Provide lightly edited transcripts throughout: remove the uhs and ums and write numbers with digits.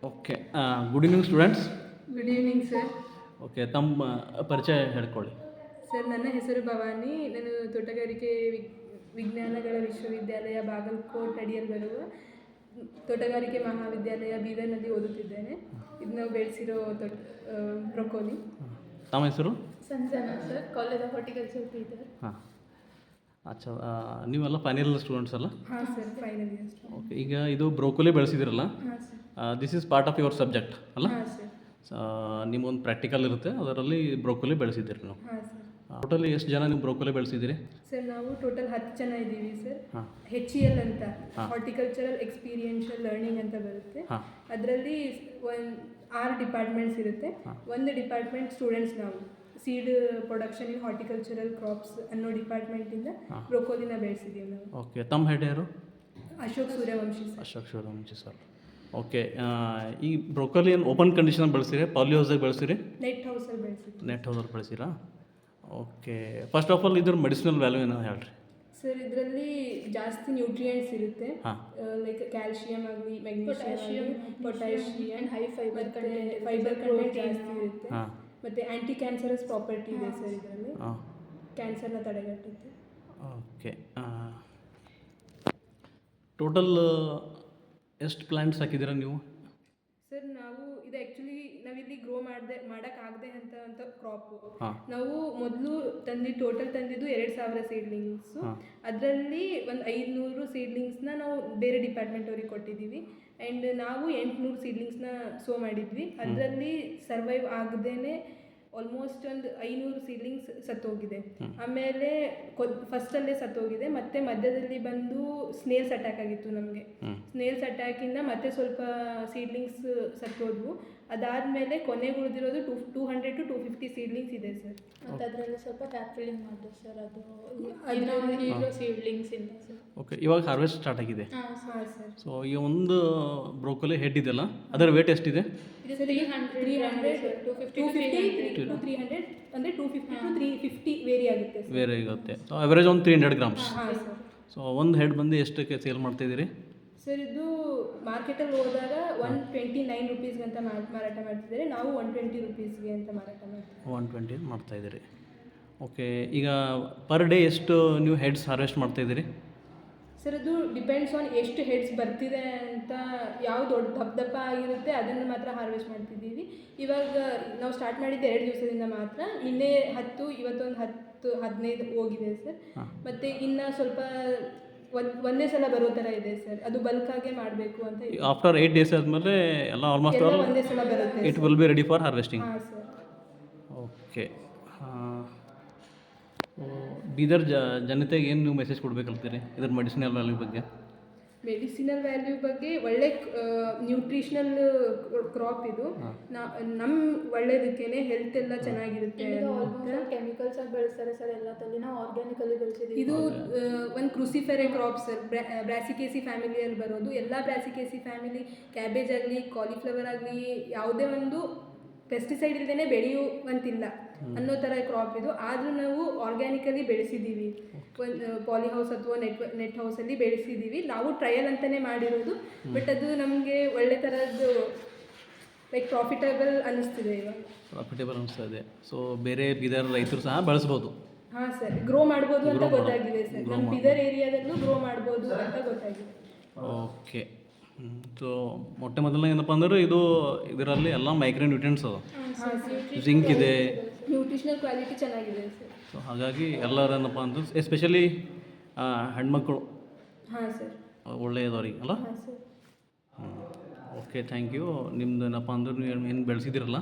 Okay good evening students. Good evening sir. Okay, ತಮ್ಮ ಪರಿಚಯ ಹೇಳ್ಕೊಳ್ಳಿ. Sir, ನನ್ನ ಹೆಸರು ಭವಾನಿ. ನಾನು ತೋಟಗಾರಿಕೆ ವಿಜ್ಞಾನಗಳ ವಿಶ್ವವಿದ್ಯಾಲಯ ಬಾಗಲಕೋಟ್ ಅಡಿಯಲ್ಲಿ ಬರುವ ತೋಟಗಾರಿಕೆ ಮಹಾವಿದ್ಯಾಲಯ ಬೀದರ್ನಲ್ಲಿ ಓದುತ್ತಿದ್ದೇನೆ. ಇದು ನಾವು ಬೆಳೆಸಿರೋ ಬ್ರೊಕೋಲಿ. ತಮ್ಮ ಹೆಸರು? Sanjana sir, college of horticulture Bidar. ಹಾಂ, ಅಚ್ಚಾ. ನೀವೆಲ್ಲ ಫೈನಲ್ ಸ್ಟೂಡೆಂಟ್ಸ್ ಅಲ್ಲ? ಹಾಂ ಸರ್, ಫೈನಲ್ ಇಯರ್. ಓಕೆ, ಈಗ ಇದು ಬ್ರೋಕೊಲಿ ಬೆಳೆಸಿದಿರಲ್ಲ, ಹಾಂ sir. This is part of your subject ಅಲ್ಲ? ಹಾಂ ಸರ್. ನಿಮ್ಮೊಂದು ಪ್ರಾಕ್ಟಿಕಲ್ ಇರುತ್ತೆ, ಅದರಲ್ಲಿ ಬ್ರೋಕೊಲಿ ಬೆಳೆಸಿದ್ದೀರಿ ನೀವು. ಹಾಂ ಸರ್. ಟೋಟಲಿ ಎಷ್ಟು ಜನ ನೀವು ಬ್ರೋಕೊಲಿ ಬೆಳೆಸಿದ್ದೀರಿ? ಸರ್, ನಾವು ಟೋಟಲ್ 10 ಜನ ಇದ್ದೀವಿ ಸರ್. ಹಾಂ. HEL ಅಂತ ಹಾರ್ಟಿಕಲ್ಚರಲ್ ಎಕ್ಸ್ಪೀರಿಯನ್ಷಿಯಲ್ ಲರ್ನಿಂಗ್ ಅಂತ ಬರುತ್ತೆ. ಹಾಂ. ಅದರಲ್ಲಿ 6 ಡಿಪಾರ್ಟ್ಮೆಂಟ್ಸ್ ಇರುತ್ತೆ. ಒಂದು ಡಿಪಾರ್ಟ್ಮೆಂಟ್ ಸ್ಟೂಡೆಂಟ್ಸ್ ನಾವು seed production in horticultural crops ಅನ್ನೋ ಡಿಪಾರ್ಟ್ಮೆಂಟಿಂದ ಬ್ರೊಕೋಲಿನ ಬೆಳೆಸಿದ್ದೀವಿ ನಾವು. ಓಕೆ, ತಮ್ಮ ಹೆಡ್ ಯಾರು? Ashok Suryavanshi sir. Ashok Suryavanshi sir. Okay, ಈ ಬ್ರೋಕೊಲಿ ಏನು ಓಪನ್ ಕಂಡೀಷನ್ ಬೆಳೆಸಿರಿ, ಪಾಲಿ ಹೌಸಾಗಿ ಬೆಳೆಸಿರಿ? ನೆಟ್ ಹೌಸಲ್ಲಿ ಬೆಳೆಸಿದ್ದೀವಿ. ನೆಟ್ ಹೌಸಲ್ಲಿ ಬೆಳೆಸಿರಾ? ಓಕೆ, ಫಸ್ಟ್ ಆಫ್ ಆಲ್ ಇದ್ರ ಮೆಡಿಸಿನಲ್ ವ್ಯಾಲ್ಯೂ ಏನೋ ಹೇಳ್ರಿ. ಸರ್, ಇದರಲ್ಲಿ ಜಾಸ್ತಿ ನ್ಯೂಟ್ರಿಯೆಂಟ್ಸ್ ಇರುತ್ತೆ. ಹಾಂ. ಲೈಕ್ ಕ್ಯಾಲ್ಶಿಯಂ ಆಗಲಿ, magnesium, potassium, high fibre fibre content ಜಾಸ್ತಿ ಇರುತ್ತೆ. ಹಾಂ. ಮತ್ತು ಆ್ಯಂಟಿ ಕ್ಯಾನ್ಸರಸ್ ಪ್ರಾಪರ್ಟಿ ಇದೆ ಸರ್ ಇದರಲ್ಲಿ. ಹಾಂ. ಕ್ಯಾನ್ಸರ್ನ ತಡೆಗಟ್ಟುತ್ತೆ. ಓಕೆ, ಟೋಟಲ್ ಎಷ್ಟು ಪ್ಲ್ಯಾಂಟ್ಸ್ ಹಾಕಿದ್ದೀರಾ ನೀವು? ಸರ್, ನಾವು ಇದು ಆ್ಯಕ್ಚುಲಿ ನಾವಿಲ್ಲಿ ಗ್ರೋ ಮಾಡೋಕ್ಕಾಗದೆ ಅಂತ ಕ್ರಾಪು. ಹಾಂ. ನಾವು ಮೊದಲು ಟೋಟಲ್ ತಂದಿದ್ದು 2000 ಸೀಡ್ಲಿಂಗ್ಸು. ಅದರಲ್ಲಿ ಒಂದು 500 ಸೀಡ್ಲಿಂಗ್ಸ್ನ ನಾವು ಬೇರೆ ಡಿಪಾರ್ಟ್ಮೆಂಟ್ ಅವ್ರಿಗೆ ಕೊಟ್ಟಿದ್ದೀವಿ. ಆ್ಯಂಡ್ ನಾವು 800 ಸೀಡ್ಲಿಂಗ್ಸ್ನ ಸೋ ಮಾಡಿದ್ವಿ. ಅದರಲ್ಲಿ ಸರ್ವೈವ್ ಆಗದೇ ಆಲ್ಮೋಸ್ಟ್ ಒಂದು 500 ಸೀಡ್ಲಿಂಗ್ಸ್ ಸತ್ತೋಗಿದೆ. ಆಮೇಲೆ ಫಸ್ಟಲ್ಲೇ ಸತ್ತೋಗಿದೆ. ಮತ್ತು ಮಧ್ಯದಲ್ಲಿ ಬಂದು ಸ್ನೇಲ್ಸ್ ಅಟ್ಯಾಕ್ ಆಗಿತ್ತು ನಮಗೆ. ಸ್ನೇಲ್ಸ್ ಅಟ್ಯಾಕಿಂದ ಮತ್ತೆ ಸ್ವಲ್ಪ ಸೀಡ್ಲಿಂಗ್ಸ್ ಸತ್ತೋದ್ವು. ಅದಾದಮೇಲೆ ಕೊನೆಗೆ ಉಳಿದಿರೋದು 200 to 250 ಸೀಡ್ಲಿಂಗ್ಸ್ ಇದೆ ಸರ್. ಮತ್ತು ಅದರಲ್ಲಿ ಸ್ವಲ್ಪ ಕ್ಯಾಪ್ಟಲಿಂಗ್ ಮಾಡಿದೆ ಸರ್. ಅದು ಹೀರೋ ಸೀಡ್ಲಿಂಗ್ಸ್ ಇಂದ ಸರ್. ಓಕೆ, ಇವಾಗ ಹಾರ್ವೆಸ್ಟ್ ಸ್ಟಾರ್ಟ್ ಆಗಿದೆ. ಹಾಂ ಸರ್. ಸೊ ಈ ಒಂದು ಬ್ರೋಕೊಲಿ ಹೆಡ್ ಇದೆಯಲ್ಲ, ಅದರ ವೇಟ್ ಎಷ್ಟಿದೆ? ಇದು 300 to 300 ಅಂದರೆ 250 to 350 ವೇರಿ ಆಗುತ್ತೆ ಸರ್. ಬೇರೆ ಆಗುತ್ತೆ. ಸೊ ಅವರೇಜ್ ಒಂದು 300 ಗ್ರಾಮ್ಸ್. ಹಾಂ ಸರ್. ಸೊ ಒಂದು ಹೆಡ್ ಬಂದು ಎಷ್ಟಕ್ಕೆ ಸೇಲ್ ಮಾಡ್ತಾಯಿದ್ದೀರಿ? ಸರ್, ಇದು ಮಾರ್ಕೆಟಲ್ಲಿ ಹೋದಾಗ 129 ರುಪೀಸ್ಗೆ ಅಂತ ಮಾರಾಟ ಮಾಡ್ತಿದ್ದಾರೆ. ನಾವು 120 ರುಪೀಸ್ಗೆ ಅಂತ ಮಾರಾಟ ಮಾಡ್ತೀವಿ. 120 ಮಾಡ್ತಾಯಿದ್ದೀರಿ. ಓಕೆ, ಈಗ ಪರ್ ಡೇ ಎಷ್ಟು ನೀವು ಹೆಡ್ಸ್ ಹಾರ್ವೆಸ್ಟ್ ಮಾಡ್ತಾಯಿದ್ದೀರಿ? ಸರ್, ಅದು ಡಿಪೆಂಡ್ಸ್ ಆನ್ ಎಷ್ಟು ಹೆಡ್ಸ್ ಬರ್ತಿದೆ ಅಂತ. ಯಾವ ದೊಡ್ಡ ದಪ್ಪ ಆಗಿರುತ್ತೆ ಅದನ್ನು ಮಾತ್ರ ಹಾರ್ವೆಸ್ಟ್ ಮಾಡ್ತಿದ್ದೀವಿ. ಇವಾಗ ನಾವು ಸ್ಟಾರ್ಟ್ ಮಾಡಿದ್ದು 2 ದಿವಸದಿಂದ ಮಾತ್ರ. ನಿನ್ನೆ 10, ಇವತ್ತೊಂದು 10-15 ಹೋಗಿದೆ ಸರ್. ಮತ್ತು ಇನ್ನು ಸ್ವಲ್ಪ ಒಂದೇ ಸಲ ಬರೋ ಥರ ಇದೆ ಸರ್. ಅದು ಬಲ್ಕಾಗೆ ಮಾಡಬೇಕು ಅಂತ. ಆಫ್ಟರ್ 8 days ಆದಮೇಲೆ ಎಲ್ಲ ಆಲ್ಮೋಸ್ಟ್ ಆಲ್ ಒಂದೇ ಸಲ ಬರುತ್ತೆ. It will be ready for harvesting. ಹಾಂ ಸರ್. ಓಕೆ, ಬೀದರ್ ಜನತೆಗೆ ಏನು ನೀವು ಮೆಸೇಜ್ ಕೊಡ್ಬೇಕಲ್ತೀರಿ ಇದ್ರ ಮೆಡಿಸಿನಲ್ ವ್ಯಾಲ್ಯೂ ಬಗ್ಗೆ? ಮೆಡಿಸಿನಲ್ ವ್ಯಾಲ್ಯೂ ಬಗ್ಗೆ ಒಳ್ಳೆ ನ್ಯೂಟ್ರಿಷನಲ್ ಕ್ರಾಪ್ ಇದು. ನಮ್ಮ ಒಳ್ಳೇದಕ್ಕೇನೆ ಹೆಲ್ತ್ ಎಲ್ಲ ಚೆನ್ನಾಗಿರುತ್ತೆ. ಕೆಮಿಕಲ್ಸ್ ಆಗಿ ಬೆಳೆಸ್ತಾರೆ ಸರ್. ಎಲ್ಲದಲ್ಲಿ ನಾವು ಆರ್ಗ್ಯಾನಿಕಲ್ಲಿ ಬೆಳೆಸಿದ್ದೀವಿ. ಇದು ಒಂದು ಕ್ರೂಸಿಫೆರೆ ಕ್ರಾಪ್ ಸರ್. ಬ್ರಾಸಿಕೇಸಿ ಫ್ಯಾಮಿಲಿಯಲ್ಲಿ ಬರೋದು. ಎಲ್ಲ ಬ್ರಾಸಿಕೇಸಿ ಫ್ಯಾಮಿಲಿ ಕ್ಯಾಬೇಜ್ ಆಗಲಿ, ಕಾಲಿಫ್ಲವರ್ ಆಗಲಿ ಯಾವುದೇ ಒಂದು ಪೆಸ್ಟಿಸೈಡ್ ಇಲ್ಲದೇ ಬೆಳೆಯುವಂತಿಲ್ಲ ಅನ್ನೋ ಥರ ಕ್ರಾಪ್ ಇದು. ಆದರೂ ನಾವು ಆರ್ಗ್ಯಾನಿಕಲಿ ಬೆಳೆಸಿದ್ದೀವಿ. ಒಂದು ಪಾಲಿ ಹೌಸ್ ಅಥವಾ ನೆಟ್ ಹೌಸಲ್ಲಿ ಬೆಳೆಸಿದ್ದೀವಿ. ನಾವು ಟ್ರಯಲ್ ಅಂತಲೇ ಮಾಡಿರೋದು. ಬಟ್ ಅದು ನಮಗೆ ಒಳ್ಳೆ ಥರದ್ದು ಲೈಕ್ ಪ್ರಾಫಿಟಬಲ್ ಅನ್ನಿಸ್ತಿದೆ ಇವಾಗ. ಪ್ರಾಫಿಟೇಬಲ್ ಅನಿಸ್ತದೆ. ಸೊ ಬೇರೆ ಬೀದರ್ ರೈತರು ಸಹ ಬಳಸ್ಬೋದು. ಹಾಂ ಸರ್, ಗ್ರೋ ಮಾಡ್ಬೋದು ಅಂತ ಗೊತ್ತಾಗಿದೆ ಸರ್. ನಮ್ಮ ಬೀದರ್ ಏರಿಯಾದಲ್ಲೂ ಗ್ರೋ ಮಾಡ್ಬೋದು ಅಂತ ಗೊತ್ತಾಗಿದೆ. ಓಕೆ, ಸೊ ಮೊಟ್ಟೆ ಮೊದಲನೇ ಏನಪ್ಪ ಅಂದ್ರೆ ಇದರಲ್ಲಿ ಎಲ್ಲ ಮೈಕ್ರೋ ನ್ಯೂಟ್ರಿಯೆಂಟ್ಸ್ ಅದ, ಜಿಂಕ್ ಇದೆ, ನ್ಯೂಟ್ರಿಷನಲ್ ಕ್ವಾಲಿಟಿ ಚೆನ್ನಾಗಿದೆ ಸರ್. ಸೊ ಹಾಗಾಗಿ ಎಲ್ಲರೇನಪ್ಪ ಅಂದ್ರೆ ಎಸ್ಪೆಷಲಿ ಹೆಣ್ಮಕ್ಳು ಹಾಂ ಸರ್ ಒಳ್ಳೆಯದವ್ರಿಗೆ ಅಲ್ಲ? ಹಾಂ ಸರ್. Okay, thank you. ನಿಮ್ದು ಏನಪ್ಪ ಅಂದ್ರೆ ನೀವು ಏನು ಬೆಳೆಸಿದಿರಲ್ಲ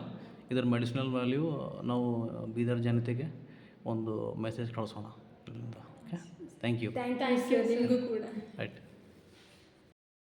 ಇದರ ಮೆಡಿಸಿನಲ್ ವ್ಯಾಲ್ಯೂ ನಾವು ಬೀದರ್ ಜನತೆಗೆ ಒಂದು ಮೆಸೇಜ್ ಕಳಿಸೋಣ. Okay, thank you. Thank you ನಿಮಗೂ ಕೂಡ. ರೈಟ್.